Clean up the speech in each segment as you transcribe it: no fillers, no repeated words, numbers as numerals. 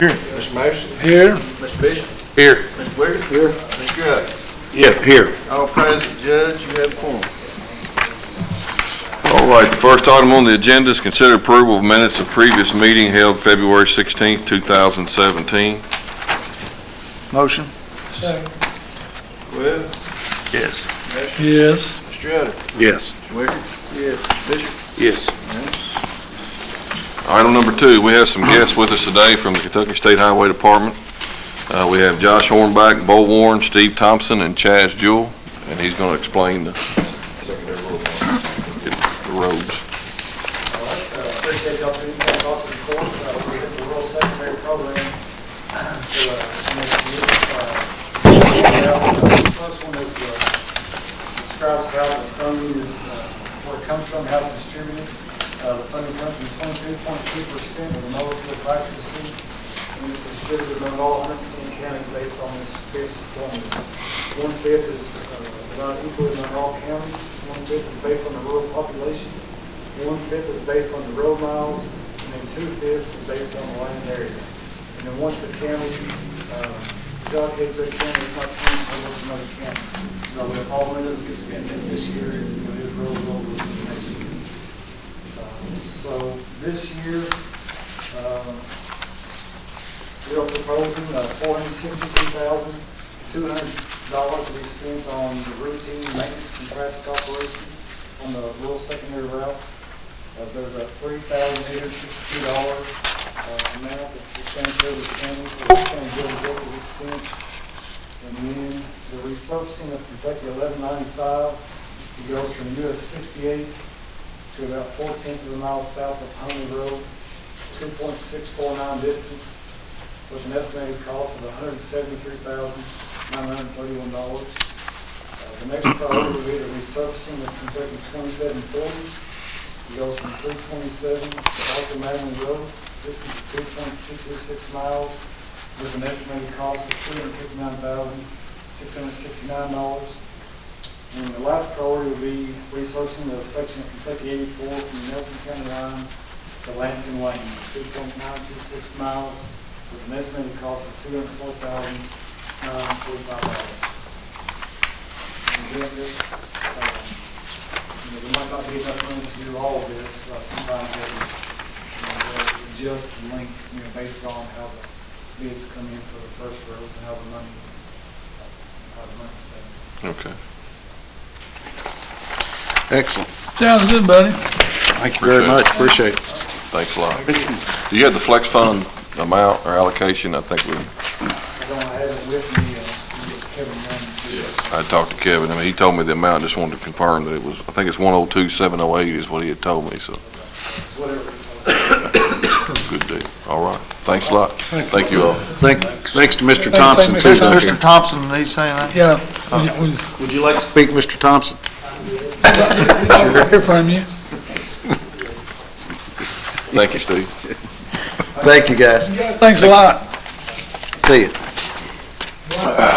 Here. Mr. Mason? Here. Mr. Bishop? Here. Mr. Wiggins? Here. Mr. Couty? Yeah, here. All present, Judge, you have form. All right, the first item on the agenda is consider approval of minutes of previous meeting held February 16th, 2017. Motion. Well, Yes. Yes. Mr. Couty? Yes. Mr. Wiggins? Yes. Bishop? Yes. Item number 2, we have some guests with us today from the Kentucky State Highway Department. We have Josh Hornback, Bo Warren, Steve Thompson, and Chaz Jewell, and he's going to explain the roads. Appreciate the opportunity to talk to the court. We have the rural secondary program to make use The first one is describes how the funding is, where it comes from, how it's distributed. The funding comes from 22.2% of the motor fuel tax receipts, and it's distributed among all 110 counties based on this formula. 1/5 is about equal among all counties. 1/5 is based on the rural population. 1/5 is based on the road miles, and then 2/5 is based on the land area. And then once the county is allocated to a county, it's not county, it goes to another county. So if all money doesn't get spent in this year, it is rolled over to the next year. So this year, we are proposing $462,200 to be spent on the routine maintenance and traffic operations on the rural secondary routes. There's a $3,862 amount that's the same for the county for the county building expense. And then the resurfacing of Kentucky 1195, it goes from US 68 to about 4/10 of a mile south of Honey Road, 2.649 distance, with an estimated cost of $173,931. The next priority will be the resurfacing of Kentucky 2740. It goes from 327 to Arthur Marion Road. This is 2.226 miles with an estimated cost of $259,669. And the last priority will be resurfacing the section of Kentucky 84 from the Nelson County line to Lampkin Lanes, 2.926 miles with an estimated cost of $204,945. And again, this, there might not be enough money to do all of this. Sometimes we'll adjust the length, based on how the bids come in for the first roads and how the money stands. Okay. Excellent. Sounds good, buddy. Thank you very much. Appreciate it. Thanks a lot. Do you have the flex fund amount or allocation? I think we... I don't have it with me, Kevin Young. I talked to Kevin. I mean, he told me the amount. Just wanted to confirm that it was, I think it's 102,708 is what he had told me, so. Whatever. Good deal. All right. Thanks a lot. Thank you all. Thanks to Mr. Thompson, too, down here. Mr. Thompson, he's saying that? Yeah. Would you like to speak, Mr. Thompson? Sure. Hear from you. Thank you, Steve. Thank you, guys. Thanks a lot. See you.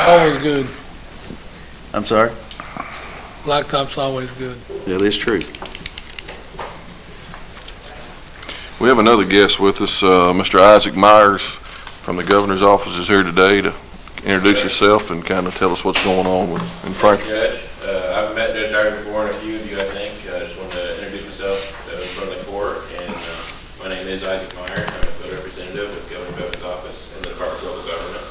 Always good. I'm sorry? Blacktop's always good. That is true. We have another guest with us, Mr. Isaac Myers from the governor's office is here today to introduce yourself and kind of tell us what's going on in Frankfurt. Judge, I've met Judge Dyer before and a few of you, I think. I just wanted to introduce myself in front of the court. And my name is Isaac Myers. I'm a field representative with Governor Bevan's office in the Department of Local Government.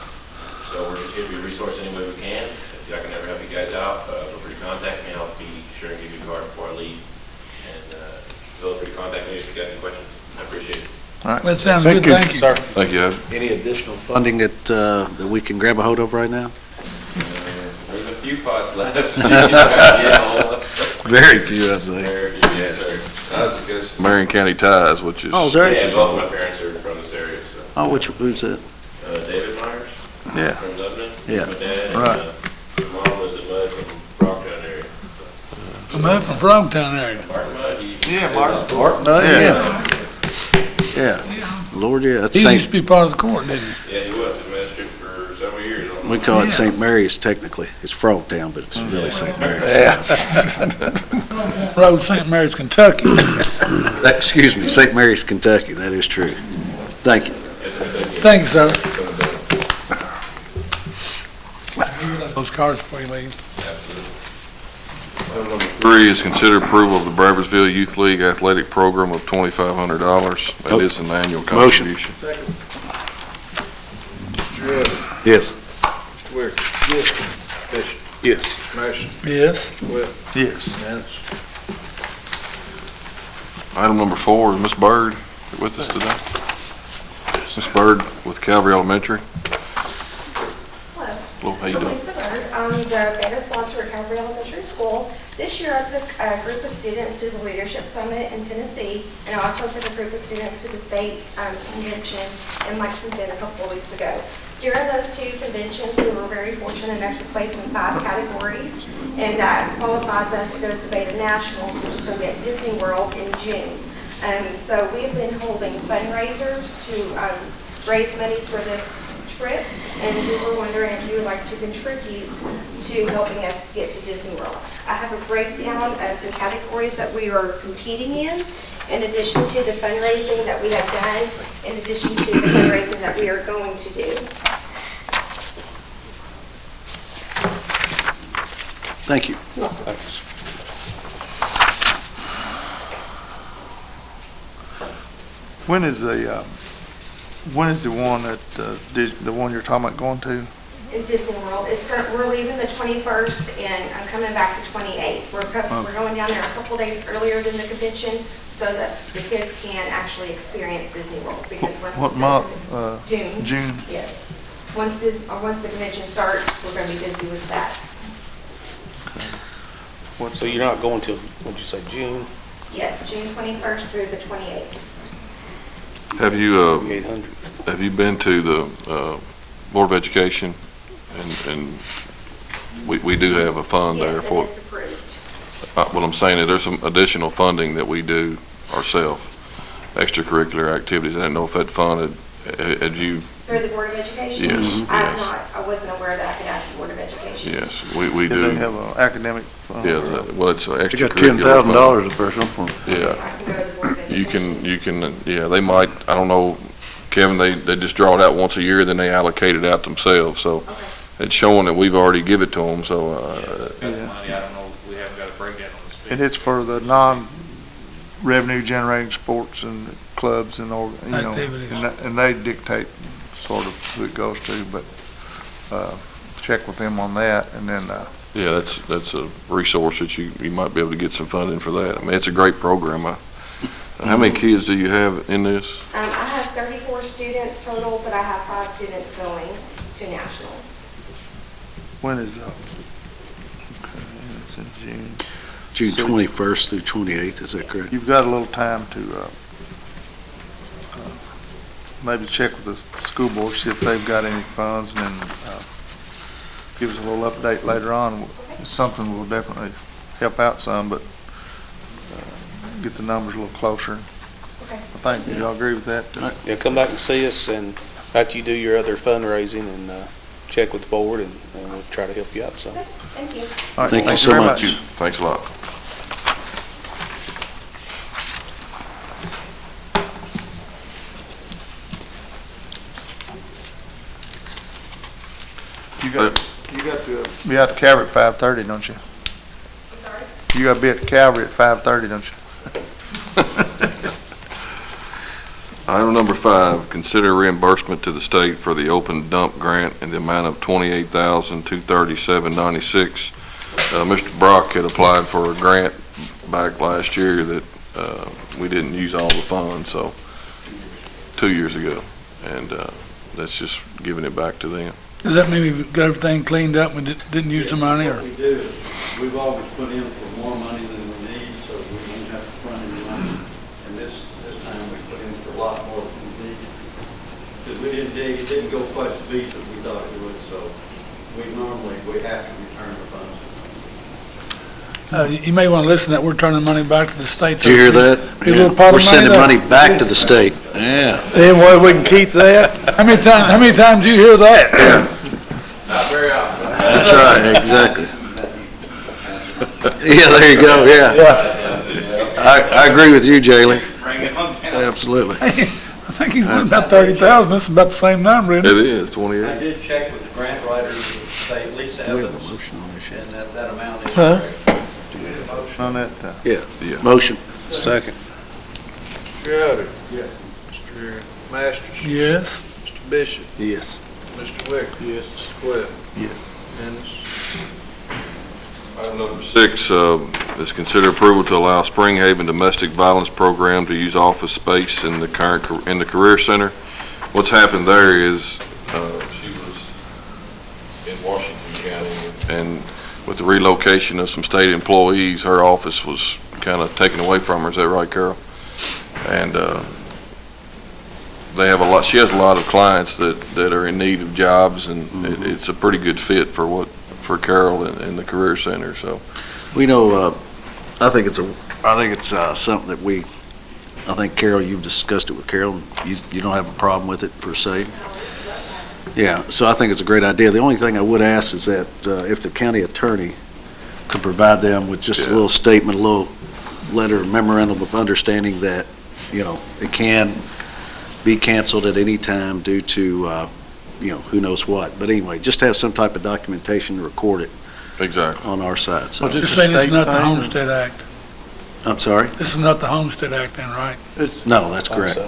So we're just here to be a resource any way we can. If I can ever help you guys out, feel free to contact me. I'll be sure to give you a card before I leave. And feel free to contact me if you got any questions. I appreciate it. All right. That sounds good. Thank you. Sir. Thank you, Isaac. Any additional funding that we can grab a hold of right now? There's a few pots left. Very few, I'd say. Very few, yes, sir. That's because Marion County Ties, which is... Oh, is there? yeah, both of my parents are from this area. So. Oh, who's that? David Myers. Yeah. From Lebanon. Yeah. My dad. Right. And, my mom was in Mud from Rocktown area. I'm up from Frogtown area. Martin Mud. Martin. Yeah. Lord, yeah. That's He used St. to be part of the court, didn't he? Yeah, he was his magistrate for several years. We call it St. Mary's technically. It's Frogtown, but it's really St. Mary's. Road St. Mary's, Kentucky. Excuse me, St. Mary's, Kentucky. That is true. Thank you. Yes, sir. Thank you. Thank you, sir. Those cards before you leave. Item number 3 is consider approval of the Braversville Youth League Athletic Program of $2,500. That is an annual Motion. contribution. Mr. Evans? Yes. Mr. Wicker? Yes. Bishop? Yes. Mr. Mason? Yes. Webb? Yes. Unanimous. Item number 4 is Ms. Byrd with us today. Ms. Byrd with Calvary Elementary. Hello. Hello, how you I'm doing? Lisa Byrd. I'm the beta sponsor at Couty Elementary School. This year I took a group of students to the Leadership Summit in Tennessee, and I also took a group of students to the state convention in Lexington a couple of weeks ago. During those two conventions, we were very fortunate enough to place in 5 categories, and that qualifies us to go to Beta Nationals, which is going to be at Disney World in June. So we've been holding fundraisers to raise money for this trip, and we were wondering if you would like to contribute to helping us get to Disney World. I have a breakdown of the categories that we are competing in addition to the fundraising that we have done, in addition to the fundraising that we are going to do. Thank you. When is the one that, the one you're talking about going to? In Disney World, we're leaving the 21st and I'm coming back the 28th. We're going down there a couple days earlier than the convention so that the kids can actually experience Disney World. Because once What the- month? June. June? Yes. Once the convention starts, we're going to be busy with that. So you're not going till, what'd you say, June? Yes, June 21st through the 28th. Have you, 800. have you been to the Board of Education? And we do have a fund there Yes, for, it is approved. what I'm saying is there's some additional funding that we do ourselves, extracurricular activities. I didn't know if that fund had you, Through the Board of Education? Yes, I have yes. not. I wasn't aware that I could ask the Board of Education. yes, we Do do. they have an academic fund? Yeah, well, it's an You got extracurricular fund. $10,000 up there at some point. Yeah. Yes, I can go to the Board of Education. You can, yeah, they might, I don't know, Kevin, they just draw it out once a year, then they allocate it out themselves, so Okay. it's showing that we've already give it to them, so, Got the money, I don't know, we haven't got a breakdown on this. And it's for the non-revenue generating sports and clubs and all, you know, Activities. and they dictate sort of who it goes to, but, check with them on that, and then, yeah, that's a resource that you might be able to get some funding for that. I mean, it's a great program. How many kids do you have in this? I have 34 students total, but I have 5 students going to nationals. when is, okay, it's in June. June So- 21st through 28th, is that correct? You've got a little time to, maybe check with the school board, see if they've got any funds, and then, give us a little update later on. It's something will definitely help out some, but, get the numbers a little closer. Okay. I think, do y'all agree with that? Yeah, come back and see us, and after you do your other fundraising, and check with the board, and we'll try to help you out some. Okay, thank you. All right, Thank you thank so very much. Thanks a lot. You got to be out to Calvary at 5:30, don't you? I'm sorry? You got to be at Calvary at 5:30, don't you? Item number 5, consider reimbursement to the state for the open dump grant in the amount of $28,237.96. Mr. Brock had applied for a grant back last year that we didn't use all the funds, so 2 years ago, and that's just giving it back to them. Does that mean we've got everything cleaned up and didn't use the money, or? What we do is, we've always put in for more money than we need, so we won't have to front any money. And this time we put in for a lot more than we need. Because we didn't dig, it didn't go quite the beat that we thought it would, so we have to return the funds. You may want to listen to that, we're turning money back to the state. Did you hear that? Be a little part We're of sending money money back to the state. Yeah. Any way we can keep that? How many times do you hear that? Not very often. That's right, exactly. Yeah, there you go, yeah. I agree with you, Jaylee. Bring it on down. Absolutely. I think he's wanting about 30,000. That's about the same number, isn't It it? is, I 28. did check with the grant writers, say Lisa Do we have a Evans, motion on this yet? and that amount is Huh? correct. Do you need a motion? On that, Yeah. Motion. Second. Mr. Couty. Yes. Mr. Masters. Yes. Mr. Bishop. Yes. Mr. Wicker. Yes. Mr. Webb. Yes. Dennis. Item number 6 is consider approval to allow Spring Haven Domestic Violence Program to use office space in the Career Center. What's happened there is she was in Washington County, and with the relocation of some state employees, her office was kind of taken away from her. Is that right, Carol? And she has a lot of clients that are in need of jobs, and it's a pretty good fit for Carol in the Career Center, so. We know, I think it's something that I think Carol, you've discussed it with Carol, and you don't have a problem with it per se. Yeah, so I think it's a great idea. The only thing I would ask is that if the county attorney could provide them with just a little statement, a little letter, memorandum of understanding that, it can be canceled at any time due to, who knows what. But anyway, just have some type of documentation to record it Exactly. on our side, so. Just saying it's not the Homestead Act. I'm sorry? This is not the Homestead Act then, right? No, that's correct.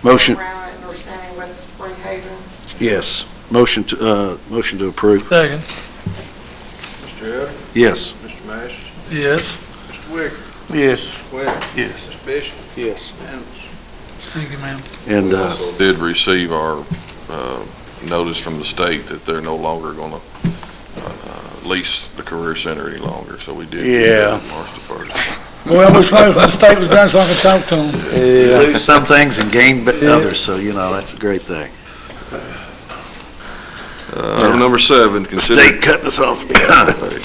Motion, Around it, we're standing with Spring Haven. yes. Motion to approve. Second. Mr. Elder. Yes. Mr. Masters. Yes. Mr. Wicker. Yes. Mr. Webb. Yes. Mr. Bishop. Yes. Dennis. Thank you, ma'am. And, Also did receive our notice from the state that they're no longer going to lease the Career Center any longer, so we did. Yeah. March the 1st. Well, which way the state was down so I could talk to them. lose some things and gain others, so, that's a great thing. Item number 7, State cutting us off.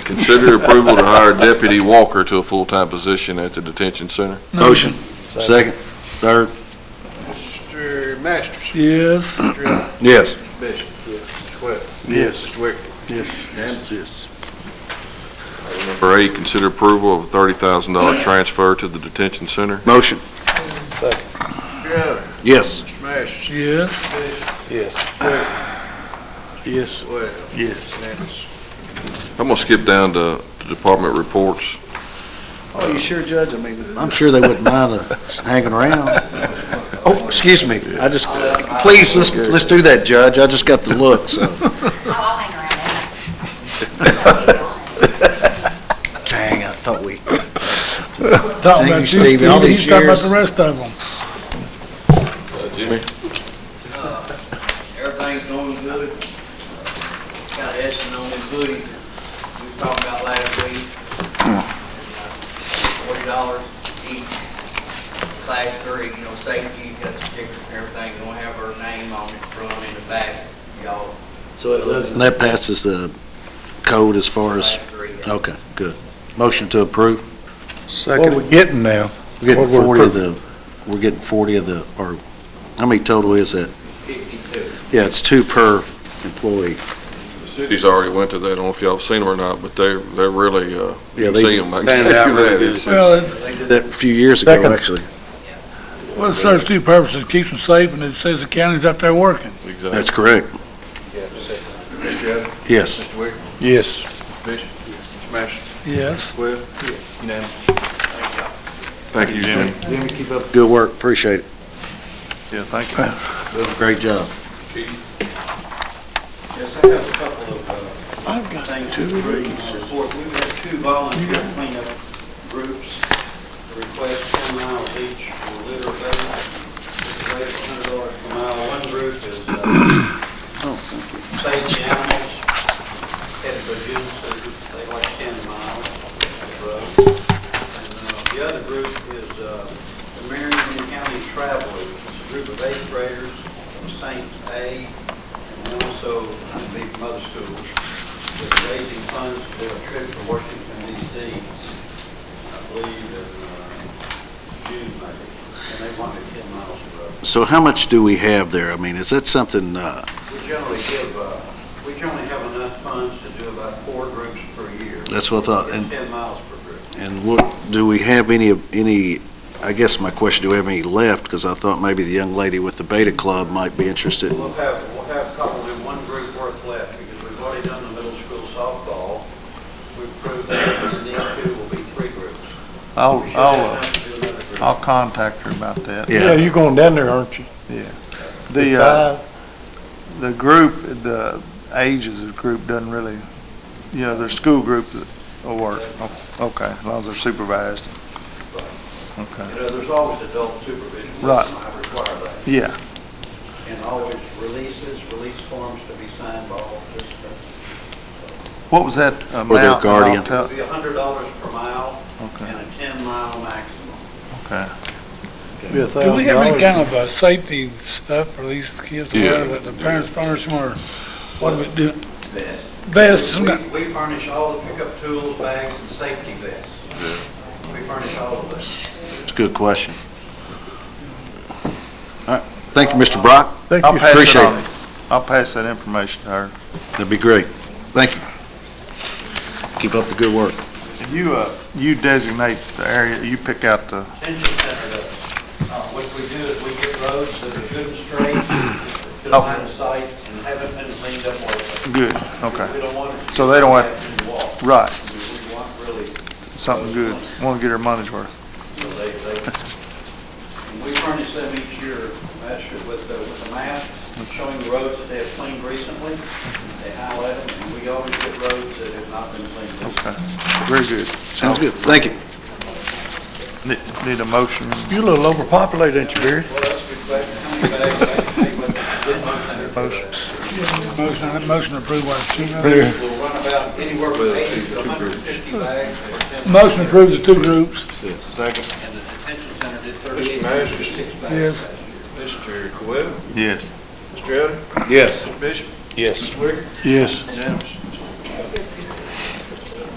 consider approval to hire Deputy Walker to a full-time position at the detention center. Motion. Second. Third. Mr. Masters. Yes. Mr. Elder. Yes. Mr. Bishop. Yes. Mr. Webb. Yes. Mr. Wicker. Yes. Dennis. Yes. Item number 8, consider approval of a $30,000 transfer to the detention center. Motion. Second. Mr. Elder. Yes. Mr. Masters. Yes. Bishop. Yes. Yes. Webb. Yes. Dennis. I'm going to skip down to department reports. Oh, you sure, Judge? I mean, I'm sure they wouldn't mind hanging around. Oh, excuse me. Please, let's do that, Judge. I just got the look, so. I'll hang around. Dang, I thought we. Talking Thank about you, you, Stevie. All Stevie, these he's talking about years. the rest of them. Jimmy? Everything's going good. Got an estimate on the goodies we talked about last week. $40 each, class 3, safety, got the stickers and everything, gonna have her name on it, front and the back, y'all. So it doesn't. And that passes the code as far as, Class 3, yeah. okay, good. Motion to approve. What are we getting now? We're getting What we're 40 of the, or, how many total is that? 52. Yeah, it's 2 per employee. The city's already went to that. I don't know if y'all have seen them or not, but they're really, you Yeah, can they see them. I can stand tell out you really that. good. It's- Well, That a few years ago, Second. actually. well, it serves two purposes. It keeps them safe, and it says the county's out there working. Exactly. That's correct. Mr. Elder. Yes. Mr. Wicker. Yes. Mr. Bishop. Mr. Masters. Yes. Mr. Webb. Unanimous. Thank you, Jimmy. Jimmy, keep up the good work. Appreciate it. Yeah, thank you. Great job. Yes, I have a couple of things to report. We've had 2 volunteer cleanup groups request 10 miles each for litter abatement. It's rated $100 per mile. One group is safety animals, headed by June, so they like 10 miles of road. And the other group is the Marion County Travelers. It's a group of 8th graders from St. A. And also, I speak from other schools, they're raising funds to do a trip to Washington DC, I believe in June maybe, and they wanted 10 miles of road. So how much do we have there? I mean, is that something, We generally have enough funds to do about 4 groups per year. That's what I thought. It's And- 10 miles per group. and what, do we have any I guess my question, do we have any left? Because I thought maybe the young lady with the Beta Club might be interested. We'll have probably one group worth left, because we've already done the middle school softball. We've proved that, and these two will be 3 groups. We should have enough to do another group. I'll contact her about that. Yeah. you're going down there, aren't you? Yeah. The group, the ages of the group doesn't really, their school group that will work. Okay, as long as they're supervised. Okay. There's always adult supervision. Right. I require that. Yeah, And always release forms to be signed by all participants. what was that amount? Or their guardian. It'll be $100 per mile Okay, and a 10-mile maximum. okay. Do we have any kind of safety stuff for these kids to Yeah. wear that the parents furnish them, or what do we do? Vests. Vests, some kind- We furnish all the pickup tools, bags, and safety vests. We furnish all of those. It's a good question. All right, thank you, Mr. Brock. I'll pass it Appreciate on. it. I'll pass that information to her. That'd be great. Thank you. Keep up the good work. You designate the area, you pick out the, Detention center does. What we do is we get roads that are good and straight, to Oh. line of sight, and haven't been cleaned up lately. good, okay. We don't want it to So they don't be have- bad and walk. Right, We want really, something good. Want to get her money's worth. so and we furnish them each year, Master, with a map showing the roads that they have cleaned recently. They highlight them, and we always get roads that have not been cleaned recently. Okay, very good. Sounds good. Thank you. Need a motion? You're a little overpopulated, ain't you, Barry? Well, that's a good question. How many bags? I can tell you what the Motion. Motion to approve what? We'll run about anywhere from 80 to 150 bags. for 10 Motion approves the 2 groups. Second. And the detention center did Mr. 38 Masters? 6 bags. Yes. Mr. Webb? Yes. Mr. Elder? Yes. Mr. Bishop? Yes. Mr. Wicker? Yes. Unanimous.